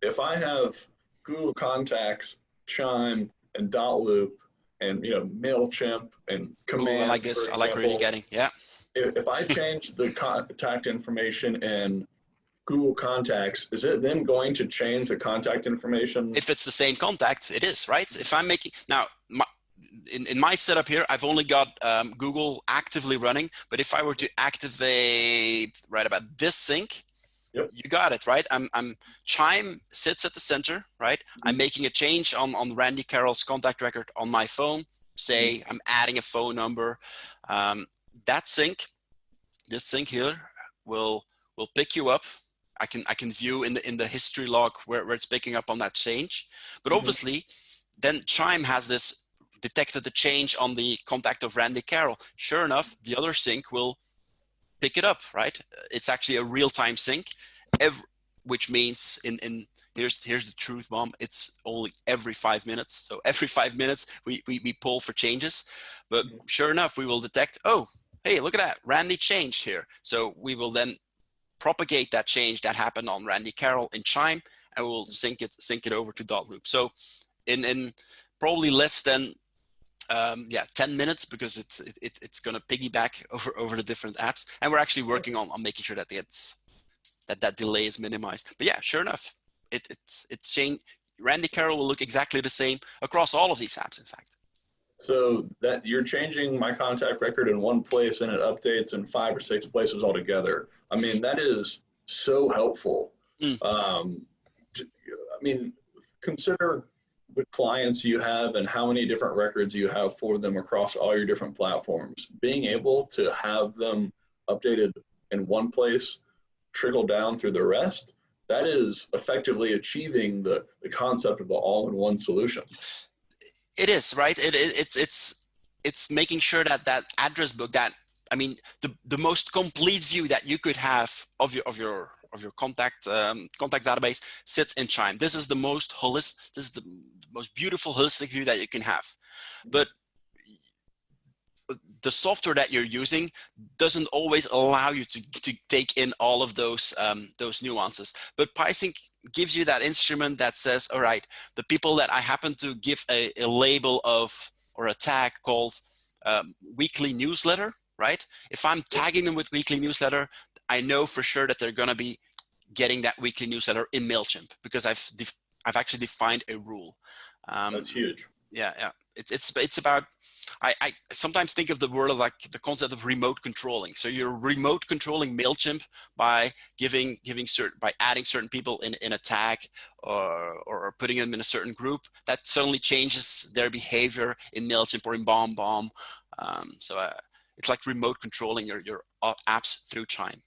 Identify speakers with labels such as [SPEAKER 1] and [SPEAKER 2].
[SPEAKER 1] if I have Google Contacts, Chime, and Dotloop, and MailChimp and
[SPEAKER 2] Ooh, I like
[SPEAKER 1] Command,
[SPEAKER 2] this.
[SPEAKER 1] for
[SPEAKER 2] I like where you're
[SPEAKER 1] example,
[SPEAKER 2] getting. Yeah.
[SPEAKER 1] if I change the contact information in Google Contacts, is it then going to change the contact information?
[SPEAKER 2] If it's the same contact, it is, right? If I'm making now, in my setup here, I've only got Google actively running. But if I were to activate right about this sync,
[SPEAKER 1] Yep.
[SPEAKER 2] you got it, right? Chime sits at the center, right? I'm making a change on Randy Carroll's contact record on my phone. Say I'm adding a phone number. That sync, this sync here, will pick you up. I can view in the history log where it's picking up on that change. But obviously, then Chime has this detected the change on the contact of Randy Carroll. Sure enough, the other sync will pick it up, right? It's actually a real-time sync, which means here's the truth bomb. It's only every 5 minutes. So every 5 minutes we pull for changes, but sure enough, we will detect, oh, hey, look at that, Randy changed here. So we will then propagate that change that happened on Randy Carroll in Chime, and we'll sync it over to Dotloop. So in probably less than 10 minutes, because it's going to piggyback over the different apps, and we're actually working on making sure that that delay is minimized. But yeah, sure enough, it's changed. Randy Carroll will look exactly the same across all of these apps, in fact.
[SPEAKER 1] So that you're changing my contact record in one place and it updates in 5 or 6 places altogether. I mean, that is so helpful. I mean, consider the clients you have and how many different records you have for them across all your different platforms. Being able to have them updated in one place, trickle down through the rest, that is effectively achieving the concept of the all-in-one solution.
[SPEAKER 2] It is, right? It's making sure that address book, that, I mean, the most complete view that you could have of your contact database sits in Chime. This is the most holistic, this is the most beautiful holistic view that you can have. But the software that you're using doesn't always allow you to take in all of those nuances. But PieSync gives you that instrument that says, all right, the people that I happen to give a label of, or a tag called weekly newsletter, right? If I'm tagging them with weekly newsletter, I know for sure that they're going to be getting that weekly newsletter in MailChimp, because I've actually defined a rule.
[SPEAKER 1] That's huge.
[SPEAKER 2] Yeah. It's about, I sometimes think of the word of like the concept of remote controlling. So you're remote controlling MailChimp by by adding certain people in a tag, or putting them in a certain group. That suddenly changes their behavior in MailChimp or in BombBomb. It's like remote controlling your apps through Chime.